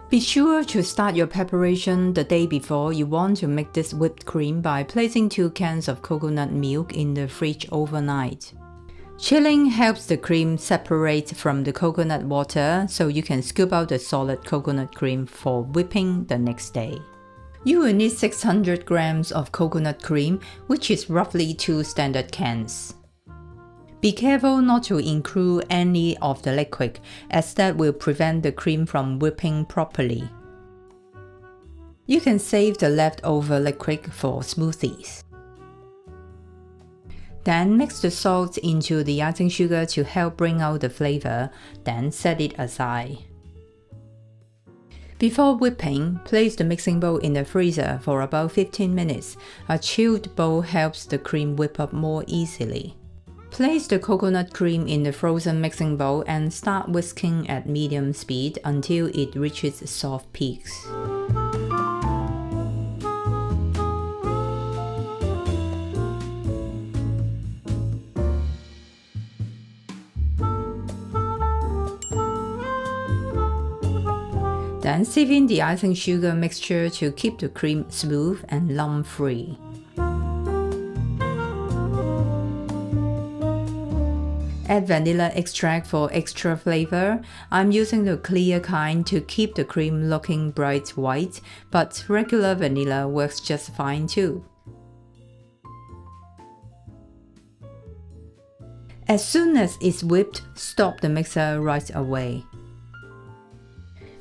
Be sure to start your preparation the day before. You want to make this whipped cream by placing 2 cans of coconut milk in the fridge overnight. Chilling helps the cream separate from the coconut water, so you can scoop out the solid coconut cream for whipping the next day. You will need 600 grams of coconut cream, which is roughly 2 standard cans. Be careful not to include any of the liquid, as that will prevent the cream from whipping properly. You can save the leftover liquid for smoothies. Then mix the salt into the icing sugar to help bring out the flavor, then set it aside. Before whipping, place the mixing bowl in the freezer for about 15 minutes. A chilled bowl helps the cream whip up more easily. Place the coconut cream in the frozen mixing bowl and start whisking at medium speed until it reaches soft peaks. Then sieve in the icing sugar mixture to keep the cream smooth and lump-free. Add vanilla extract for extra flavor. I'm using the clear kind to keep the cream looking bright white, but regular vanilla works just fine too. As soon as it's whipped, stop the mixer right away.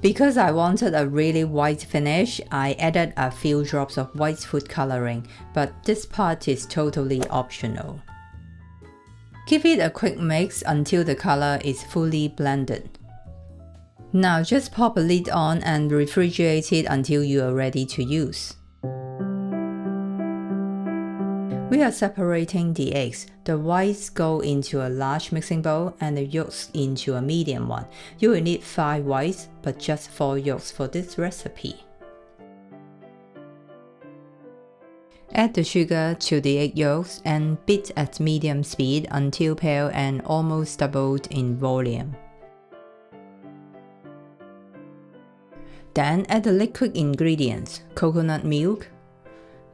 Because I wanted a really white finish, I added a few drops of white food coloring, but this part is totally optional. Give it a quick mix until the color is fully blended. Now just pop a lid on and refrigerate it until you are ready to use. We are separating the eggs. The whites go into a large mixing bowl and the yolks into a medium one. You will need 5 whites, but just 4 yolks for this recipe. Add the sugar to the egg yolks and beat at medium speed until pale and almost doubled in volume. Then add the liquid ingredients, coconut milk,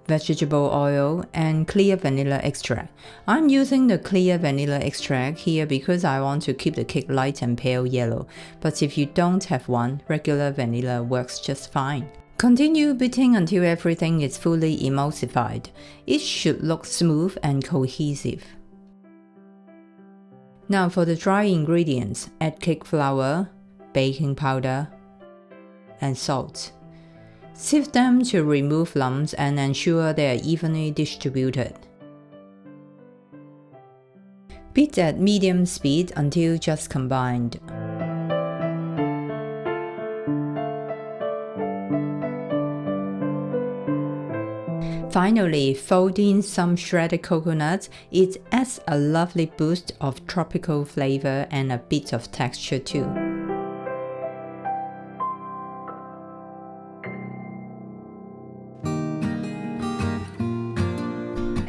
vegetable oil, and clear vanilla extract. I'm using the clear vanilla extract here because I want to keep the cake light and pale yellow, but if you don't have one, regular vanilla works just fine. Continue beating until everything is fully emulsified. It should look smooth and cohesive. Now for the dry ingredients, add cake flour, baking powder, and salt. Sieve them to remove lumps and ensure they are evenly distributed. Beat at medium speed until just combined. Finally, fold in some shredded coconut. It adds a lovely boost of tropical flavor and a bit of texture too.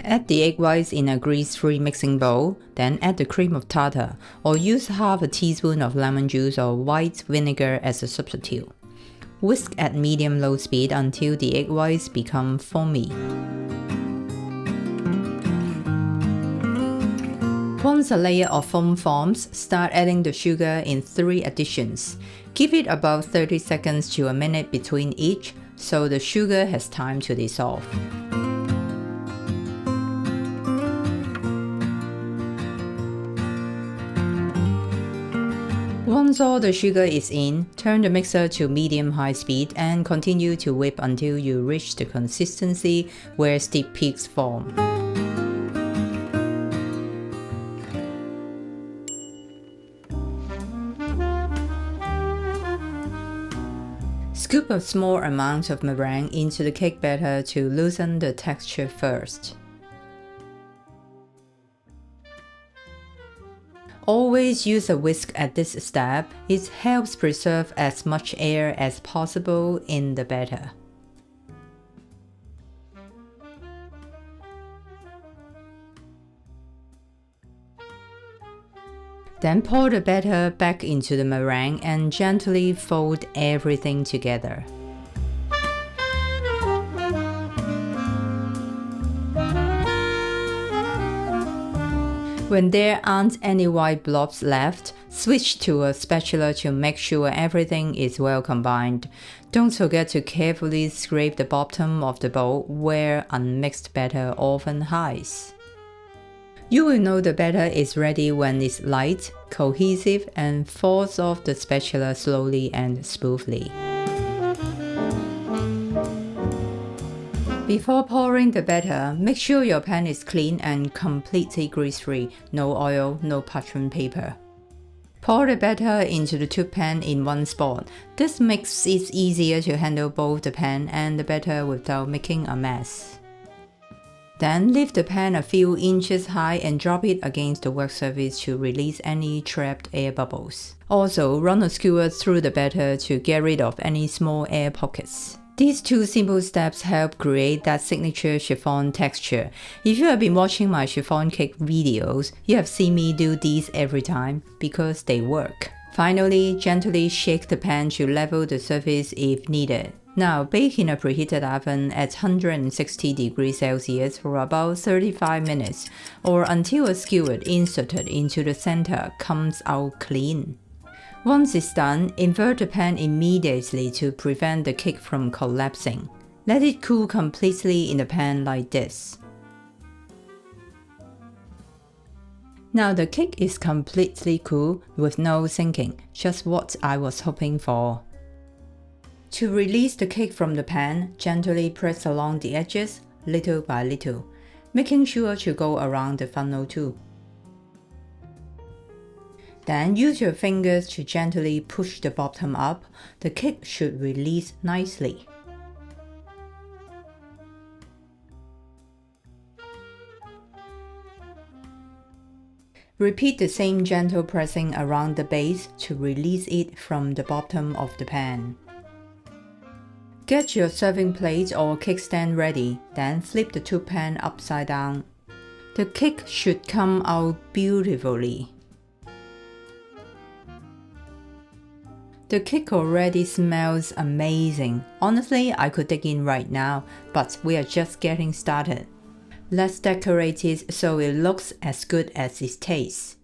Add the egg whites in a grease-free mixing bowl, then add the cream of tartar, or use half a teaspoon of lemon juice or white vinegar as a substitute. Whisk at medium-low speed until the egg whites become foamy. Once a layer of foam forms, start adding the sugar in 3 additions. Give it about 30 seconds to a minute between each, so the sugar has time to dissolve. Once all the sugar is in, turn the mixer to medium-high speed and continue to whip until you reach the consistency where steep peaks form. Scoop a small amount of meringue into the cake batter to loosen the texture first. Always use a whisk at this step. It helps preserve as much air as possible in the batter. Then pour the batter back into the meringue and gently fold everything together. When there aren't any white blobs left, switch to a spatula to make sure everything is well combined. Don't forget to carefully scrape the bottom of the bowl where unmixed batter often hides. You will know the batter is ready when it's light, cohesive, and falls off the spatula slowly and smoothly. Before pouring the batter, make sure your pan is clean and completely grease-free, no oil, no parchment paper. Pour the batter into the tube pan in one spot. This makes it easier to handle both the pan and the batter without making a mess. Then lift the pan a few inches high and drop it against the work surface to release any trapped air bubbles. Also, run a skewer through the batter to get rid of any small air pockets. These two simple steps help create that signature chiffon texture. If you have been watching my chiffon cake videos, you have seen me do these every time because they work. Finally, gently shake the pan to level the surface if needed. Now bake in a preheated oven at 160 degrees Celsius for about 35 minutes or until a skewer inserted into the center comes out clean. Once it's done, invert the pan immediately to prevent the cake from collapsing. Let it cool completely in the pan like this. Now the cake is completely cool with no sinking, just what I was hoping for. To release the cake from the pan, gently press along the edges, little by little, making sure to go around the funnel too. Then use your fingers to gently push the bottom up. The cake should release nicely. Repeat the same gentle pressing around the base to release it from the bottom of the pan. Get your serving plate or cake stand ready, then flip the tube pan upside down. The cake should come out beautifully. The cake already smells amazing. Honestly, I could dig in right now, but we are just getting started. Let's decorate it so it looks as good as it tastes.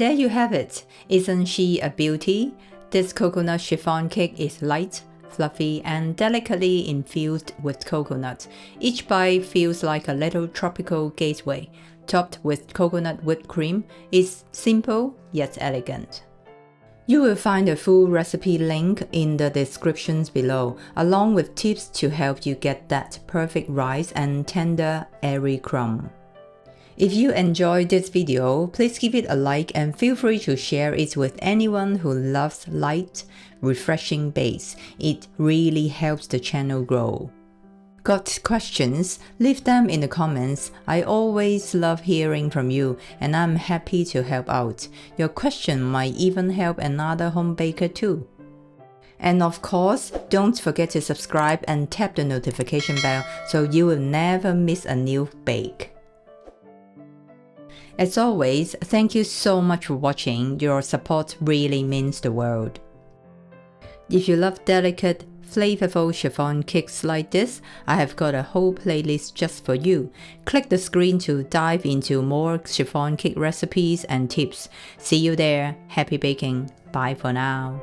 there you have it. Isn't she a beauty? This coconut chiffon cake is light, fluffy, and delicately infused with coconut. Each bite feels like a little tropical gateway. Topped with coconut whipped cream, it's simple yet elegant. You will find a full recipe link in the descriptions below, along with tips to help you get that perfect rise and tender, airy crumb. If you enjoyed this video, please give it a like and feel free to share it with anyone who loves light, refreshing bakes. It really helps the channel grow. Got questions? Leave them in the comments. I always love hearing from you and I'm happy to help out. Your question might even help another home baker too. And of course, don't forget to subscribe and tap the notification bell so you will never miss a new bake. As always, thank you so much for watching. Your support really means the world. If you love delicate, flavorful chiffon cakes like this, I have got a whole playlist just for you. Click the screen to dive into more chiffon cake recipes and tips. See you there. Happy baking. Bye for now.